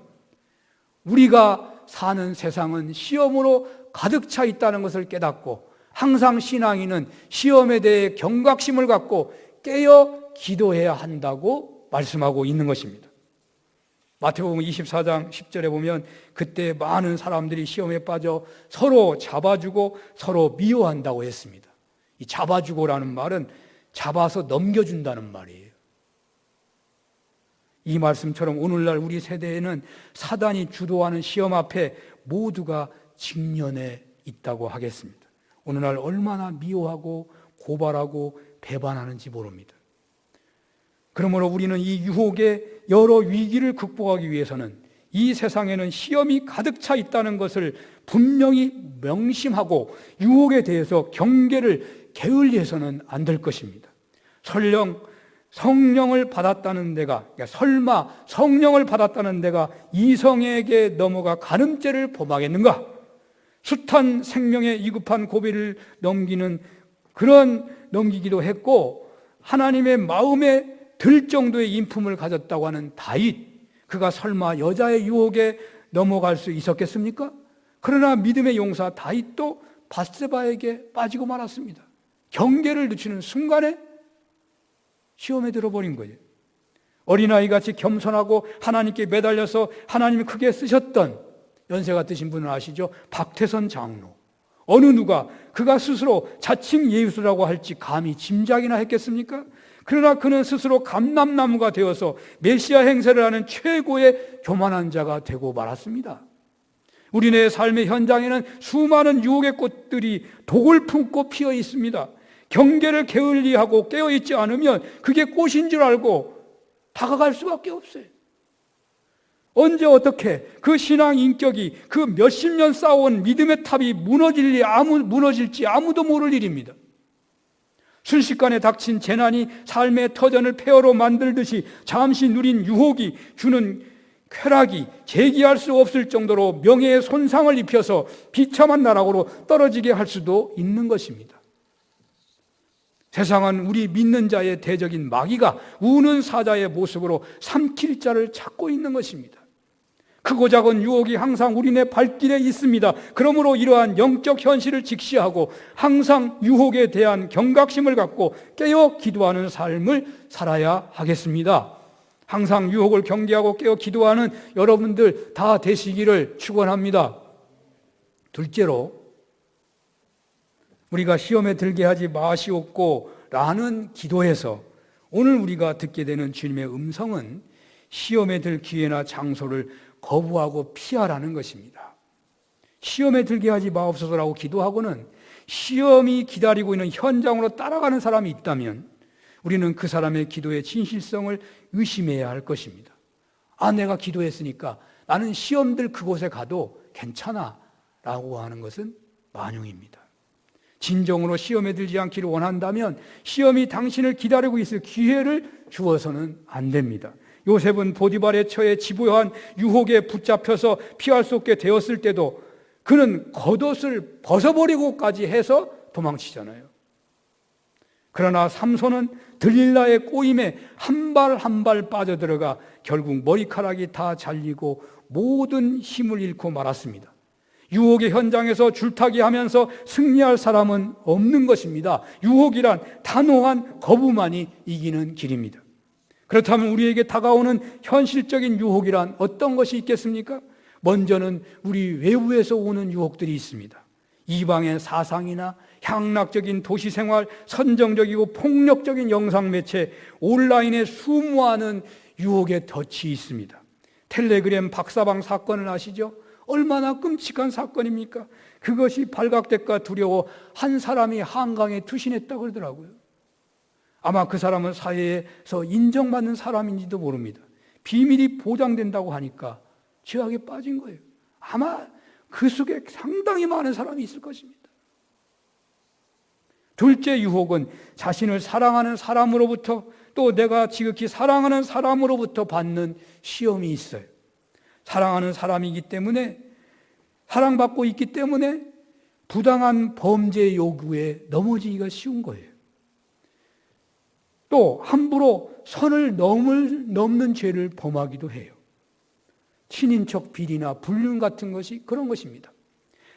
우리가 사는 세상은 시험으로 가득 차 있다는 것을 깨닫고 항상 신앙인은 시험에 대해 경각심을 갖고 깨어 기도해야 한다고 말씀하고 있는 것입니다. 마태복음 24장 10절에 보면 그때 많은 사람들이 시험에 빠져 서로 잡아주고 서로 미워한다고 했습니다. 이 잡아주고라는 말은 잡아서 넘겨준다는 말이에요. 이 말씀처럼 오늘날 우리 세대에는 사단이 주도하는 시험 앞에 모두가 직면해 있다고 하겠습니다. 오늘날 얼마나 미워하고 고발하고 배반하는지 모릅니다. 그러므로 우리는 이 유혹의 여러 위기를 극복하기 위해서는 이 세상에는 시험이 가득 차 있다는 것을 분명히 명심하고 유혹에 대해서 경계를 게을리해서는 안 될 것입니다. 설령 성령을 받았다는 내가, 설마 성령을 받았다는 내가 이성에게 넘어가 간음죄를 범하겠는가? 숱한 생명의 위급한 고비를 넘기기도 했고 하나님의 마음에 들 정도의 인품을 가졌다고 하는 다윗, 그가 설마 여자의 유혹에 넘어갈 수 있었겠습니까? 그러나 믿음의 용사 다윗도 밧세바에게 빠지고 말았습니다. 경계를 늦추는 순간에 시험에 들어버린 거예요. 어린아이같이 겸손하고 하나님께 매달려서 하나님이 크게 쓰셨던 연세가 드신 분은 아시죠? 박태선 장로. 어느 누가 그가 스스로 자칭 예수라고 할지 감히 짐작이나 했겠습니까? 그러나 그는 스스로 감람나무가 되어서 메시아 행세를 하는 최고의 교만한 자가 되고 말았습니다. 우리네 삶의 현장에는 수많은 유혹의 꽃들이 독을 품고 피어 있습니다. 경계를 게을리하고 깨어있지 않으면 그게 꽃인 줄 알고 다가갈 수밖에 없어요. 언제 어떻게 그 신앙 인격이 그 몇십 년 쌓아온 믿음의 탑이 무너질지 아무도 모를 일입니다. 순식간에 닥친 재난이 삶의 터전을 폐허로 만들듯이 잠시 누린 유혹이 주는 쾌락이 재기할 수 없을 정도로 명예의 손상을 입혀서 비참한 나락으로 떨어지게 할 수도 있는 것입니다. 세상은 우리 믿는 자의 대적인 마귀가 우는 사자의 모습으로 삼킬 자를 찾고 있는 것입니다. 크고 작은 유혹이 항상 우리네 발길에 있습니다. 그러므로 이러한 영적 현실을 직시하고 항상 유혹에 대한 경각심을 갖고 깨어 기도하는 삶을 살아야 하겠습니다. 항상 유혹을 경계하고 깨어 기도하는 여러분들 다 되시기를 축원합니다. 둘째로, 우리가 시험에 들게 하지 마시옵고 라는 기도에서 오늘 우리가 듣게 되는 주님의 음성은 시험에 들 기회나 장소를 거부하고 피하라는 것입니다. 시험에 들게 하지 마옵소서라고 기도하고는 시험이 기다리고 있는 현장으로 따라가는 사람이 있다면 우리는 그 사람의 기도의 진실성을 의심해야 할 것입니다. 내가 기도했으니까 나는 시험들 그곳에 가도 괜찮아 라고 하는 것은 만용입니다. 진정으로 시험에 들지 않기를 원한다면 시험이 당신을 기다리고 있을 기회를 주어서는 안 됩니다. 요셉은 보디발의 처에 집요한 유혹에 붙잡혀서 피할 수 없게 되었을 때도 그는 겉옷을 벗어버리고까지 해서 도망치잖아요. 그러나 삼손은 들릴라의 꼬임에 한 발 한 발 빠져들어가 결국 머리카락이 다 잘리고 모든 힘을 잃고 말았습니다. 유혹의 현장에서 줄타기 하면서 승리할 사람은 없는 것입니다. 유혹이란 단호한 거부만이 이기는 길입니다. 그렇다면 우리에게 다가오는 현실적인 유혹이란 어떤 것이 있겠습니까? 먼저는 우리 외부에서 오는 유혹들이 있습니다. 이방의 사상이나 향락적인 도시생활, 선정적이고 폭력적인 영상매체, 온라인에 수모하는 유혹의 덫이 있습니다. 텔레그램 박사방 사건을 아시죠? 얼마나 끔찍한 사건입니까? 그것이 발각될까 두려워 한 사람이 한강에 투신했다고 그러더라고요. 아마 그 사람은 사회에서 인정받는 사람인지도 모릅니다. 비밀이 보장된다고 하니까 죄악에 빠진 거예요. 아마 그 속에 상당히 많은 사람이 있을 것입니다. 둘째 유혹은 자신을 사랑하는 사람으로부터 또 내가 지극히 사랑하는 사람으로부터 받는 시험이 있어요. 사랑하는 사람이기 때문에, 사랑받고 있기 때문에 부당한 범죄 요구에 넘어지기가 쉬운 거예요. 또 함부로 선을 넘는 죄를 범하기도 해요. 친인척 비리나 불륜 같은 것이 그런 것입니다.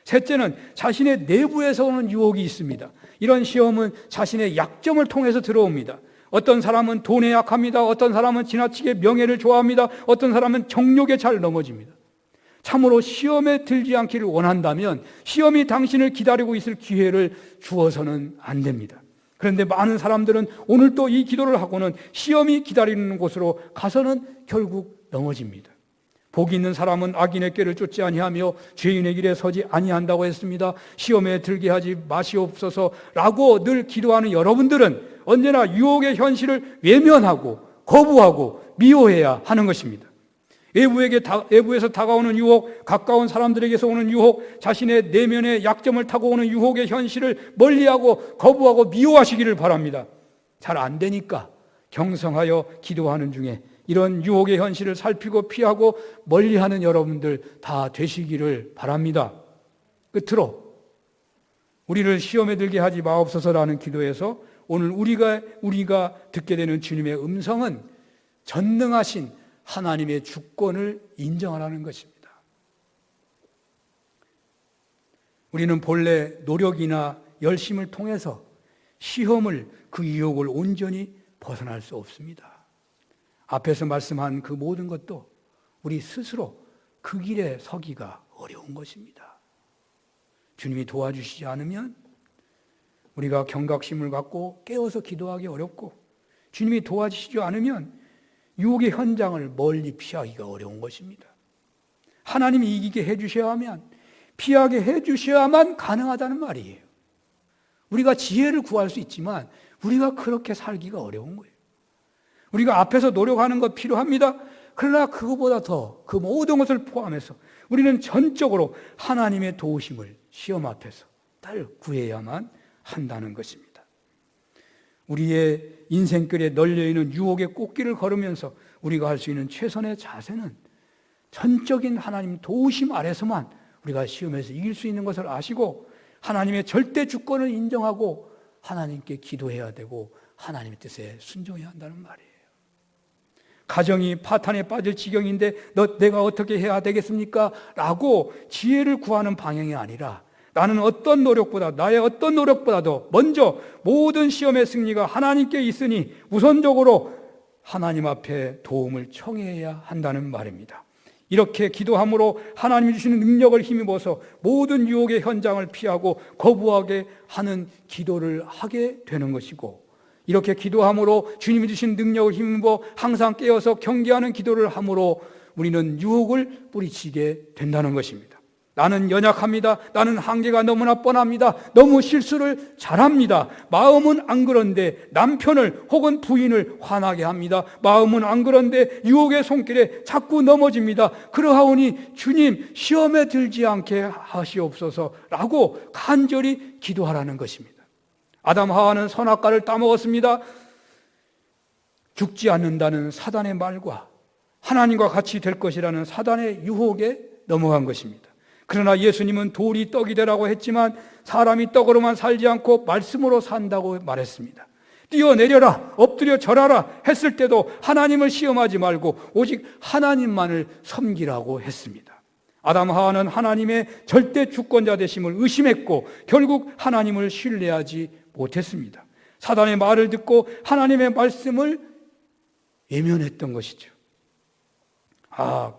셋째는 자신의 내부에서 오는 유혹이 있습니다. 이런 시험은 자신의 약점을 통해서 들어옵니다. 어떤 사람은 돈에 약합니다. 어떤 사람은 지나치게 명예를 좋아합니다. 어떤 사람은 정욕에 잘 넘어집니다. 참으로 시험에 들지 않기를 원한다면 시험이 당신을 기다리고 있을 기회를 주어서는 안 됩니다. 그런데 많은 사람들은 오늘 또 이 기도를 하고는 시험이 기다리는 곳으로 가서는 결국 넘어집니다. 복이 있는 사람은 악인의 꾀를 쫓지 아니하며 죄인의 길에 서지 아니한다고 했습니다. 시험에 들게 하지 마시옵소서라고 늘 기도하는 여러분들은 언제나 유혹의 현실을 외면하고 거부하고 미워해야 하는 것입니다. 외부에서 다가오는 유혹, 가까운 사람들에게서 오는 유혹, 자신의 내면의 약점을 타고 오는 유혹의 현실을 멀리하고 거부하고 미워하시기를 바랍니다. 잘 안 되니까 경성하여 기도하는 중에 이런 유혹의 현실을 살피고 피하고 멀리하는 여러분들 다 되시기를 바랍니다. 끝으로 우리를 시험에 들게 하지 마옵소서라는 기도에서 오늘 우리가 듣게 되는 주님의 음성은 전능하신 하나님의 주권을 인정하라는 것입니다. 우리는 본래 노력이나 열심을 통해서 시험을, 그 유혹을 온전히 벗어날 수 없습니다. 앞에서 말씀한 그 모든 것도 우리 스스로 그 길에 서기가 어려운 것입니다. 주님이 도와주시지 않으면 우리가 경각심을 갖고 깨어서 기도하기 어렵고, 주님이 도와주시지 않으면 유혹의 현장을 멀리 피하기가 어려운 것입니다. 하나님이 이기게 해주셔야 하면, 피하게 해주셔야만 가능하다는 말이에요. 우리가 지혜를 구할 수 있지만 우리가 그렇게 살기가 어려운 거예요. 우리가 앞에서 노력하는 것 필요합니다. 그러나 그거보다 더 그 모든 것을 포함해서 우리는 전적으로 하나님의 도우심을 시험 앞에서 늘 구해야만 한다는 것입니다. 우리의 인생길에 널려있는 유혹의 꽃길을 걸으면서 우리가 할 수 있는 최선의 자세는 전적인 하나님 도우심 아래서만 우리가 시험에서 이길 수 있는 것을 아시고 하나님의 절대 주권을 인정하고 하나님께 기도해야 되고 하나님의 뜻에 순종해야 한다는 말이에요. 가정이 파탄에 빠질 지경인데 내가 어떻게 해야 되겠습니까? 라고 지혜를 구하는 방향이 아니라 나는 어떤 노력보다, 나의 어떤 노력보다도 먼저 모든 시험의 승리가 하나님께 있으니 우선적으로 하나님 앞에 도움을 청해야 한다는 말입니다. 이렇게 기도함으로 하나님이 주시는 능력을 힘입어서 모든 유혹의 현장을 피하고 거부하게 하는 기도를 하게 되는 것이고, 이렇게 기도함으로 주님이 주신 능력을 힘입어 항상 깨어서 경계하는 기도를 함으로 우리는 유혹을 뿌리치게 된다는 것입니다. 나는 연약합니다. 나는 한계가 너무나 뻔합니다. 너무 실수를 잘합니다. 마음은 안 그런데 남편을 혹은 부인을 화나게 합니다. 마음은 안 그런데 유혹의 손길에 자꾸 넘어집니다. 그러하오니 주님 시험에 들지 않게 하시옵소서라고 간절히 기도하라는 것입니다. 아담 하와는 선악과를 따먹었습니다. 죽지 않는다는 사단의 말과 하나님과 같이 될 것이라는 사단의 유혹에 넘어간 것입니다. 그러나 예수님은 돌이 떡이 되라고 했지만 사람이 떡으로만 살지 않고 말씀으로 산다고 말했습니다. 뛰어내려라, 엎드려 절하라 했을 때도 하나님을 시험하지 말고 오직 하나님만을 섬기라고 했습니다. 아담 하와는 하나님의 절대 주권자 되심을 의심했고 결국 하나님을 신뢰하지 못했습니다. 사단의 말을 듣고 하나님의 말씀을 외면했던 것이죠.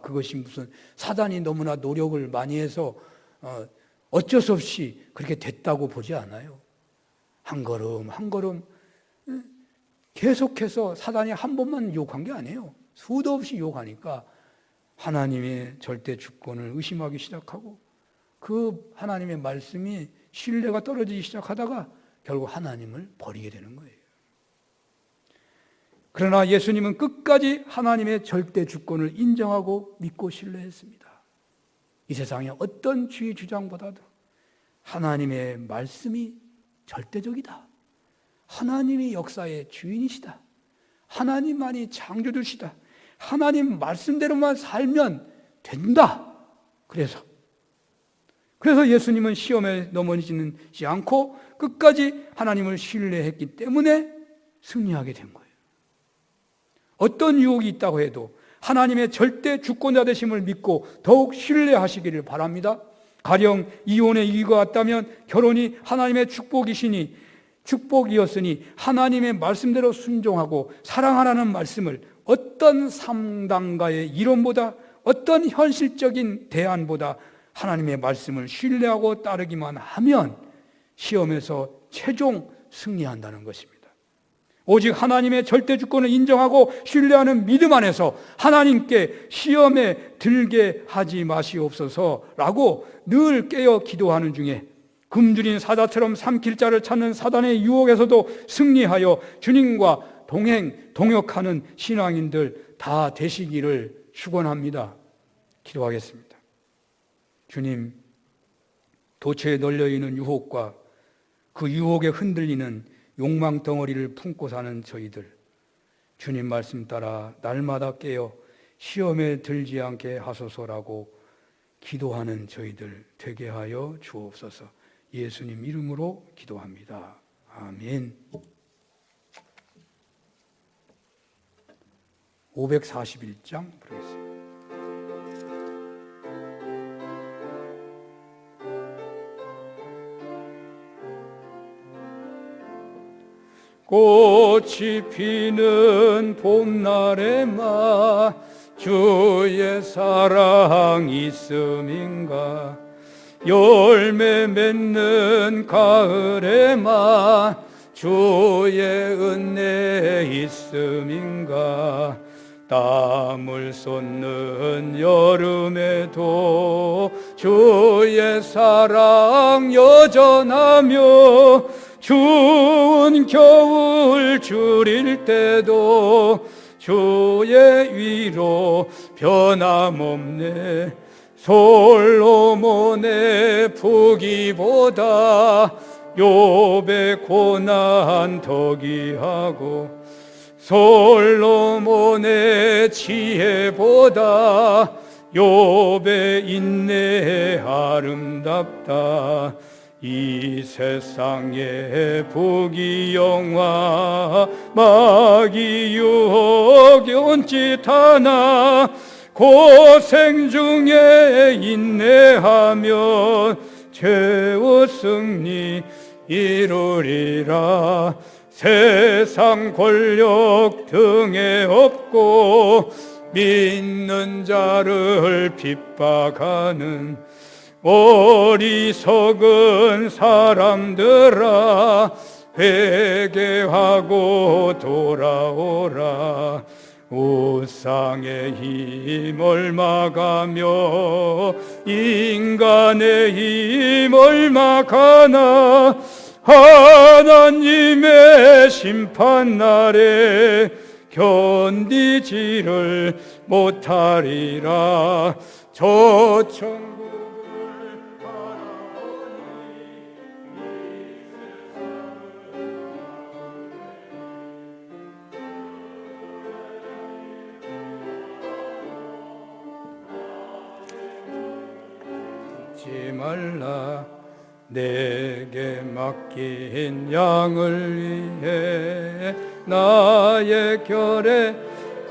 그것이 무슨 사단이 너무나 노력을 많이 해서 어쩔 수 없이 그렇게 됐다고 보지 않아요. 한 걸음 한 걸음 계속해서 사단이 한 번만 유혹한 게 아니에요. 수도 없이 유혹하니까 하나님의 절대 주권을 의심하기 시작하고 그 하나님의 말씀이 신뢰가 떨어지기 시작하다가 결국 하나님을 버리게 되는 거예요. 그러나 예수님은 끝까지 하나님의 절대 주권을 인정하고 믿고 신뢰했습니다. 이 세상의 어떤 주의 주장보다도 하나님의 말씀이 절대적이다. 하나님이 역사의 주인이시다. 하나님만이 창조주시다. 하나님 말씀대로만 살면 된다. 그래서 예수님은 시험에 넘어지지 않고 끝까지 하나님을 신뢰했기 때문에 승리하게 된 거예요. 어떤 유혹이 있다고 해도 하나님의 절대 주권자 되심을 믿고 더욱 신뢰하시기를 바랍니다. 가령 이혼의 이유가 왔다면 결혼이 하나님의 축복이었으니 하나님의 말씀대로 순종하고 사랑하라는 말씀을 어떤 상담가의 이론보다 어떤 현실적인 대안보다 하나님의 말씀을 신뢰하고 따르기만 하면 시험에서 최종 승리한다는 것입니다. 오직 하나님의 절대 주권을 인정하고 신뢰하는 믿음 안에서 하나님께 시험에 들게 하지 마시옵소서라고 늘 깨어 기도하는 중에 굶주린 사자처럼 삼킬 자를 찾는 사단의 유혹에서도 승리하여 주님과 동역하는 신앙인들 다 되시기를 축원합니다. 기도하겠습니다. 주님, 도처에 널려있는 유혹과 그 유혹에 흔들리는 욕망 덩어리를 품고 사는 저희들, 주님 말씀 따라 날마다 깨어 시험에 들지 않게 하소서라고 기도하는 저희들 되게 하여 주옵소서. 예수님 이름으로 기도합니다. 아멘. 541장 부르겠습니다. 꽃이 피는 봄날에만 주의 사랑 있음인가, 열매 맺는 가을에만 주의 은혜 있음인가, 땀을 쏟는 여름에도 주의 사랑 여전하며 추운 겨울 줄일 때도 주의 위로 변함없네. 솔로몬의 부귀보다 욥의 고난 더 귀하고, 솔로몬의 지혜보다 욥의 인내 아름답다. 이 세상의 부귀영화 마귀 유혹 온짓 하나 고생 중에 인내하면 최후 승리 이루리라. 세상 권력 등에 업고 믿는 자를 핍박하는 어리석은 사람들아, 회개하고 돌아오라. 우상의 힘 얼마가며 인간의 힘 얼마가나, 하나님의 심판날에 견디지를 못하리라. 저 천국을 잊지 말라. 내게 맡긴 양을 위해 나의 결에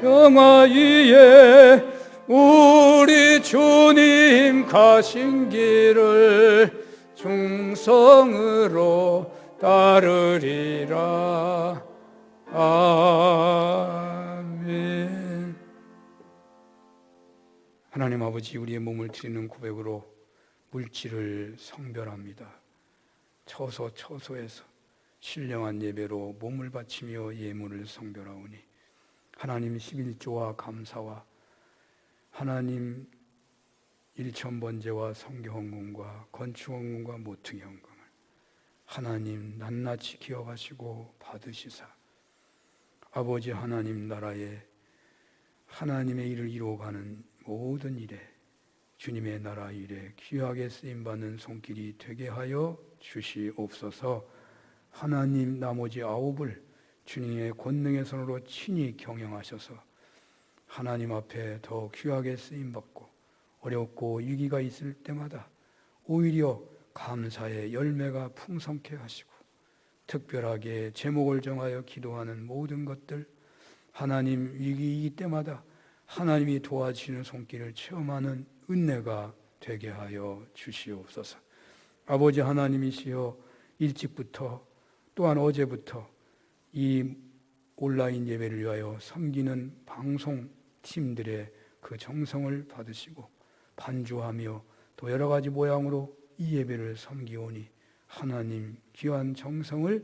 영화 위에 우리 주님 가신 길을 충성으로 따르리라. 아멘. 하나님 아버지, 우리의 몸을 드리는 고백으로 물질을 성별합니다. 처소에서 신령한 예배로 몸을 바치며 예물을 성별하오니, 하나님 11조와 감사와 하나님 일천번제와 성경헌금과 건축헌금과 모퉁이 헌금을 하나님 낱낱이 기억하시고 받으시사 아버지 하나님 나라에 하나님의 일을 이루어가는 모든 일에 주님의 나라 일에 귀하게 쓰임받는 손길이 되게 하여 주시옵소서. 하나님 나머지 9을 주님의 권능의 손으로 친히 경영하셔서 하나님 앞에 더 귀하게 쓰임받고 어렵고 위기가 있을 때마다 오히려 감사의 열매가 풍성케 하시고, 특별하게 제목을 정하여 기도하는 모든 것들 하나님 위기이기 때마다 하나님이 도와주시는 손길을 체험하는 은혜가 되게 하여 주시옵소서. 아버지 하나님이시여, 일찍부터 또한 어제부터 이 온라인 예배를 위하여 섬기는 방송팀들의 그 정성을 받으시고 반주하며 또 여러 가지 모양으로 이 예배를 섬기오니 하나님 귀한 정성을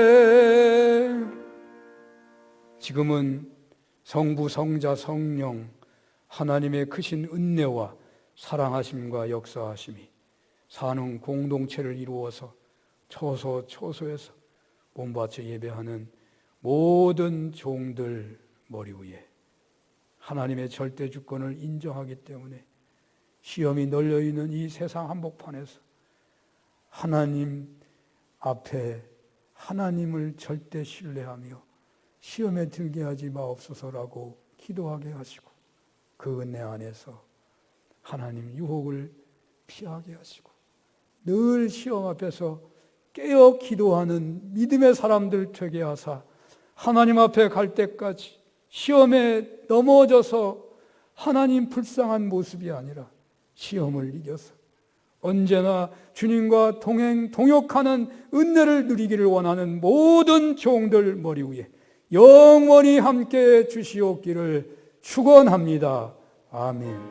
지금은 성부, 성자, 성령 하나님의 크신 은혜와 사랑하심과 역사하심이 사는 공동체를 이루어서 초소에서 몸바쳐 예배하는 모든 종들 머리 위에 하나님의 절대 주권을 인정하기 때문에 시험이 널려있는 이 세상 한복판에서 하나님 앞에 하나님을 절대 신뢰하며 시험에 들게 하지 마옵소서라고 기도하게 하시고 그 은혜 안에서 하나님 유혹을 피하게 하시고 늘 시험 앞에서 깨어 기도하는 믿음의 사람들 되게 하사 하나님 앞에 갈 때까지 시험에 넘어져서 하나님 불쌍한 모습이 아니라 시험을 이겨서 언제나 주님과 동역하는 은혜를 누리기를 원하는 모든 종들 머리 위에 영원히 함께 주시옵기를 축원합니다. 아멘.